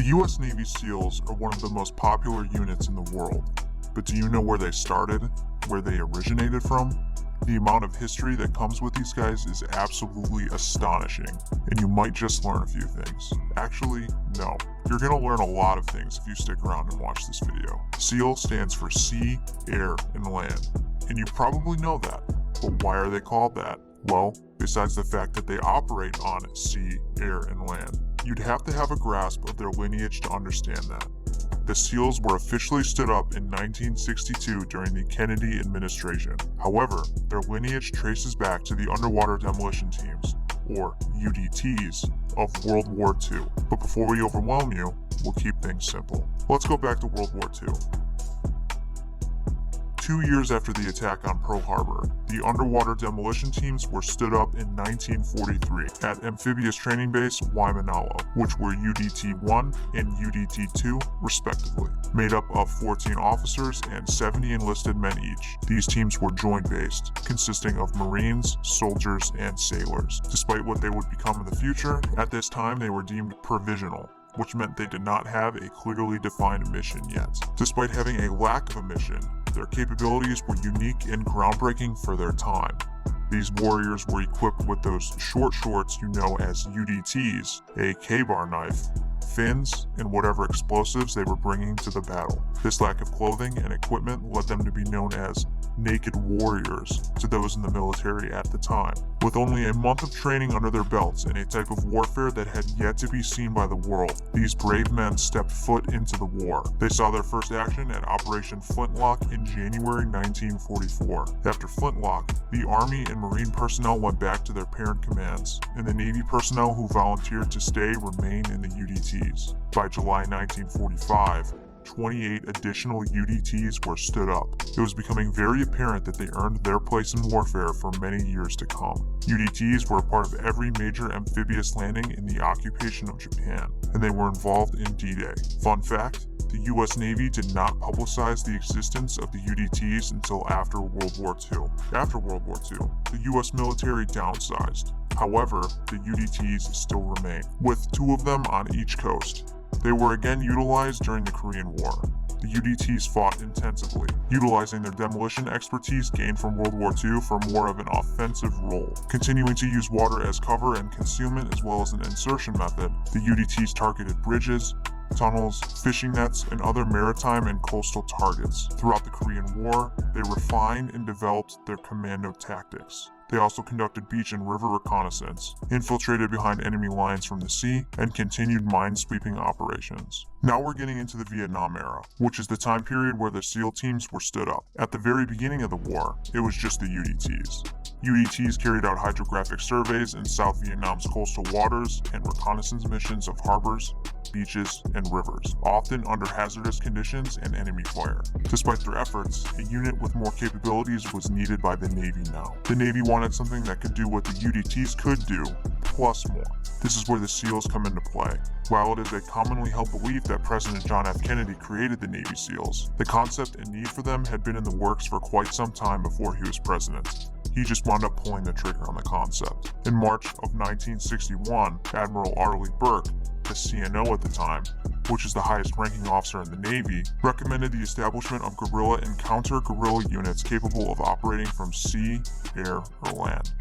U.S. Navy SEALs are one of the most popular units in the world, but do you know where they started, where they originated from? The amount of history that comes with these guys is absolutely astonishing, and you might just learn a few things. Actually, no. You're going to learn a lot of things if you stick around and watch this video. SEAL stands for Sea, Air, and Land, and you probably know that, but why are they called that? Well, besides the fact that they operate on sea, air, and land, you'd have to have a grasp of their lineage to understand that. The SEALs were officially stood up in 1962 during the Kennedy administration. However, their lineage traces back to the Underwater Demolition Teams, or UDTs, of World War II. But before we overwhelm you, we'll keep things simple. Let's go back to World War II. 2 years after the attack on Pearl Harbor, the Underwater Demolition Teams were stood up in 1943 at Amphibious Training Base Waimanalo, which were UDT-1 and UDT-2 respectively, made up of 14 officers and 70 enlisted men each. These teams were joint-based, consisting of Marines, soldiers, and sailors. Despite what they would become in the future, at this time they were deemed provisional, which meant they did not have a clearly defined mission yet. Despite having a lack of a mission, their capabilities were unique and groundbreaking for their time. These warriors were equipped with those short shorts you know as UDTs, a K-bar knife, fins, and whatever explosives they were bringing to the battle. This lack of clothing and equipment led them to be known as naked warriors to those in the military at the time. With only a month of training under their belts in a type of warfare that had yet to be seen by the world, these brave men stepped foot into the war. They saw their first action at Operation Flintlock in January 1944. After Flintlock, the Army and Marine personnel went back to their parent commands, and the Navy personnel who volunteered to stay remained in the UDTs. By July 1945, 28 additional UDTs were stood up. It was becoming very apparent that they earned their place in warfare for many years to come. UDTs were a part of every major amphibious landing in the occupation of Japan, and they were involved in D-Day. Fun fact, the US Navy did not publicize the existence of the UDTs until after World War II. After World War II, the US military downsized. However, the UDTs still remain, with 2 of them on each coast. They were again utilized during the Korean War. The UDTs fought intensively, utilizing their demolition expertise gained from World War II for more of an offensive role. Continuing to use water as cover and concealment as well as an insertion method, the UDTs targeted bridges, tunnels, fishing nets, and other maritime and coastal targets. Throughout the Korean War, they refined and developed their commando tactics. They also conducted beach and river reconnaissance, infiltrated behind enemy lines from the sea, and continued mine-sweeping operations. Now we're getting into the Vietnam era, which is the time period where the SEAL teams were stood up. At the very beginning of the war, it was just the UDTs. UDTs carried out hydrographic surveys in South Vietnam's coastal waters and reconnaissance missions of harbors, beaches, and rivers, often under hazardous conditions and enemy fire. Despite their efforts, a unit with more capabilities was needed by the Navy now. The Navy wanted something that could do what the UDTs could do, plus more. This is where the SEALs come into play. While it is a commonly held belief that President John F. Kennedy created the Navy SEALs, the concept and need for them had been in the works for quite some time before he was president. He just wound up pulling the trigger on the concept. In March of 1961, Admiral Arleigh Burke, the CNO at the time, which is the highest ranking officer in the Navy, recommended the establishment of guerrilla and counter-guerrilla units capable of operating from sea, air, or land.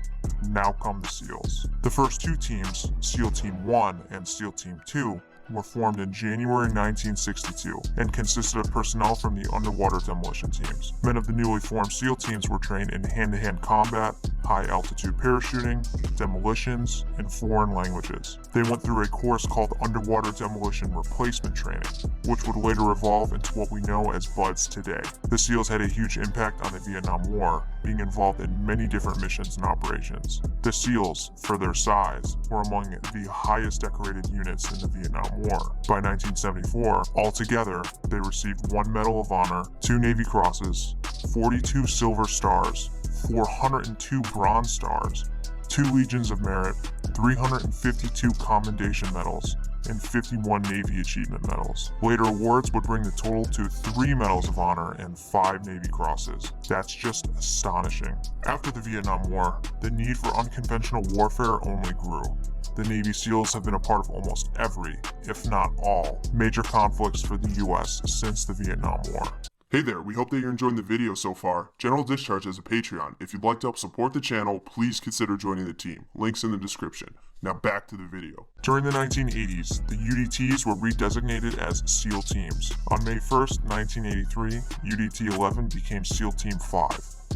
Now come the SEALs. The first 2 teams, SEAL Team 1 and SEAL Team 2, were formed in January 1962 and consisted of personnel from the Underwater Demolition Teams. Men of the newly formed SEAL teams were trained in hand-to-hand combat, high-altitude parachuting, demolitions, and foreign languages. They went through a course called Underwater Demolition Replacement Training, which would later evolve into what we know as BUDS today. The SEALs had a huge impact on the Vietnam War, being involved in many different missions and operations. The SEALs, for their size, were among the highest decorated units in the Vietnam War. By 1974, altogether, they received 1 Medal of Honor, 2 Navy Crosses, 42 Silver Stars, 402 Bronze Stars, 2 Legions of Merit, 352 Commendation Medals, and 51 Navy Achievement Medals. Later awards would bring the total to 3 Medals of Honor and 5 Navy Crosses. That's just astonishing. After the Vietnam War, the need for unconventional warfare only grew. the Navy SEALs have been a part of almost every, if not all, major conflicts for the US since the Vietnam War. Hey there, we hope that you're enjoying the video so far. General Discharge has a Patreon. If you'd like to help support the channel, please consider joining the team. Links in the description. Now back to the video. During the 1980s, the UDTs were redesignated as SEAL teams. On May 1st, 1983, UDT 11 became SEAL Team 5.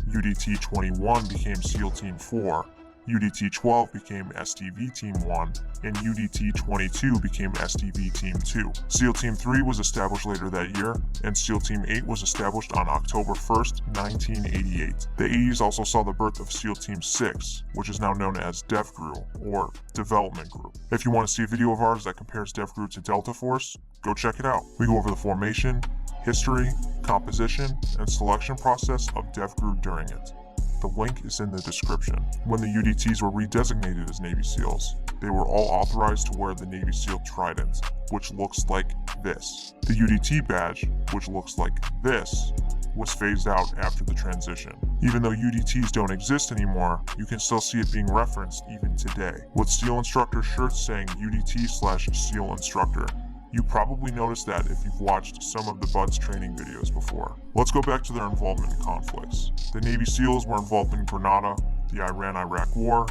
UDT 21 became SEAL Team 4. UDT 12 became STV Team 1, and UDT 22 became STV Team 2. SEAL Team 3 was established later that year, and SEAL Team 8 was established on October 1st, 1988. The 80s also saw the birth of SEAL Team 6, which is now known as DevGru, or Development Group. If you want to see a video of ours that compares DevGru to Delta Force, go check it out. We go over the formation, history, composition, and selection process of DevGru during it. The link is in the description. When the UDTs were redesignated as Navy SEALs, they were all authorized to wear the Navy SEAL Trident, which looks like this. The UDT badge, which looks like this, was phased out after the transition. Even though UDTs don't exist anymore, you can still see it being referenced even today, with SEAL instructor shirts saying UDT/SEAL instructor. You probably noticed that if you've watched some of the BUD/S training videos before. Let's go back to their involvement in conflicts. The Navy SEALs were involved in Grenada, the Iran-Iraq War,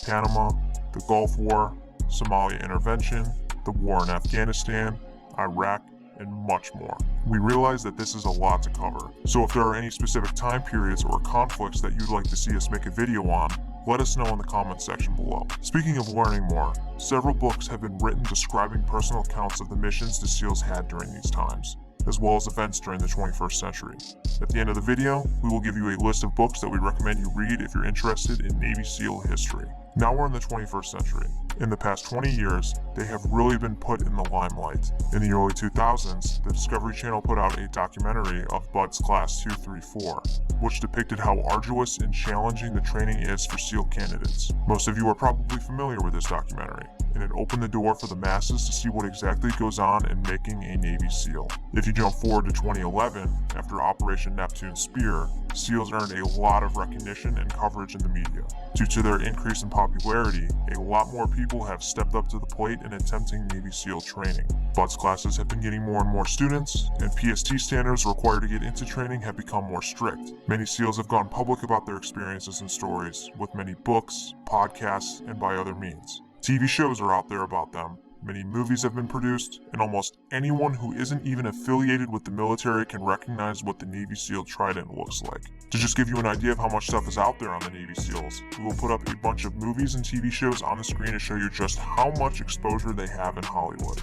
Panama, the Gulf War, Somalia intervention, the war in Afghanistan, Iraq, and much more. We realize that this is a lot to cover, so if there are any specific time periods or conflicts that you'd like to see us make a video on, let us know in the comments section below. Speaking of learning more, several books have been written describing personal accounts of the missions the SEALs had during these times, as well as events during the 21st century. At the end of the video, we will give you a list of books that we recommend you read if you're interested in Navy SEAL history. Now we're in the 21st century. In the past 20 years, they have really been put in the limelight. In the early 2000s, the Discovery Channel put out a documentary of BUD/S Class 234, which depicted how arduous and challenging the training is for SEAL candidates. Most of you are probably familiar with this documentary, and it opened the door for the masses to see what exactly goes on in making a Navy SEAL. If you jump forward to 2011, after Operation Neptune Spear, SEALs earned a lot of recognition and coverage in the media. Due to their increase in popularity, a lot more people have stepped up to the plate in attempting Navy SEAL training. BUD/S classes have been getting more and more students, and PST standards required to get into training have become more strict. Many SEALs have gone public about their experiences and stories, with many books, podcasts, and by other means. TV shows are out there about them. Many movies have been produced, and almost anyone who isn't even affiliated with the military can recognize what the Navy SEAL Trident looks like. To just give you an idea of how much stuff is out there on the Navy SEAls, we will put up a bunch of movies and TV shows on the screen to show you just how much exposure they have in Hollywood.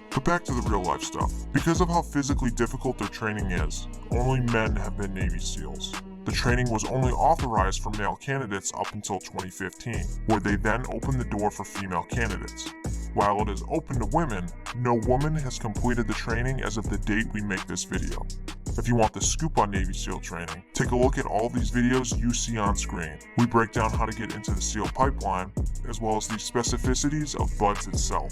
But back to the real life stuff. Because of how physically difficult their training is, only men have been Navy SEAls. The training was only authorized for male candidates up until 2015, where they then opened the door for female candidates. While it is open to women, no woman has completed the training as of the date we make this video. If you want the scoop on Navy SEAL training, take a look at all these videos you see on screen. We break down how to get into the SEAL pipeline, as well as the specificities of BUD/S itself.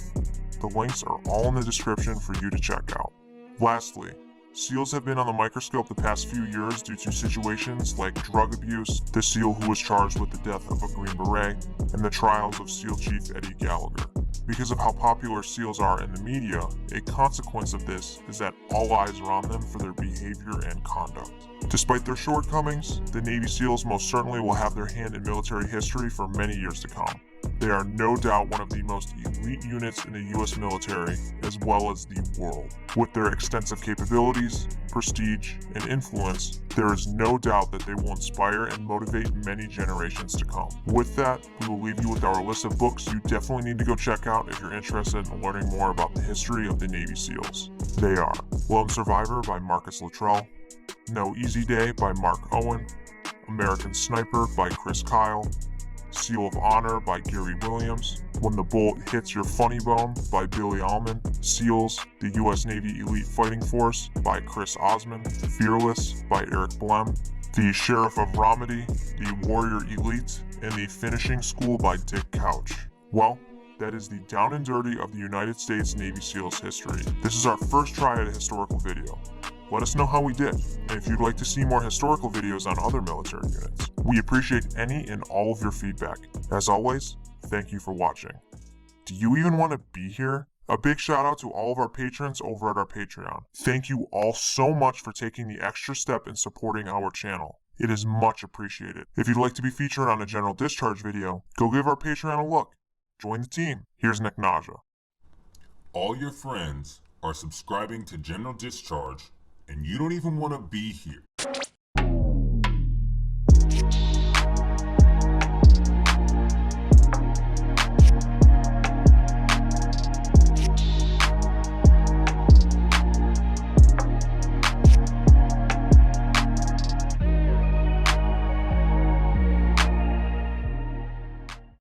The links are all in the description for you to check out. Lastly, SEALs have been on the microscope the past few years due to situations like drug abuse, the SEAL who was charged with the death of a Green Beret, and the trials of SEAL Chief Eddie Gallagher. Because of how popular SEALs are in the media, a consequence of this is that all eyes are on them for their behavior and conduct. Despite their shortcomings, the Navy SEALs most certainly will have their hand in military history for many years to come. They are no doubt one of the most elite units in the US military, as well as the world. With their extensive capabilities, prestige, and influence, there is no doubt that they will inspire and motivate many generations to come. With that, we will leave you with our list of books you definitely need to go check out if you're interested in learning more about the history of the Navy SEAls. They are Lone Survivor by Marcus Luttrell, No Easy Day by Mark Owen, American Sniper by Chris Kyle, Seal of Honor by Gary Williams, When the Bullet Hits Your Funny Bone by Billy Allman, SEALs, the U.S. Navy Elite Fighting Force by Chris Osman, Fearless by Eric Blem, The Sheriff of Romedy, The Warrior Elite, and The Finishing School by Dick Couch. Well, that is the down and dirty of the United States Navy SEALs history. This is our first try at a historical video. Let us know how we did, and if you'd like to see more historical videos on other military units. We appreciate any and all of your feedback. As always, thank you for watching. Do you even want to be here? A big shout out to all of our patrons over at our Patreon. Thank you all so much for taking the extra step in supporting our channel. It is much appreciated. If you'd like to be featured on a General Discharge video, go give our Patreon a look. Join the team. Here's Nnovad. All your friends are subscribing to General Discharge, and you don't even want to be here.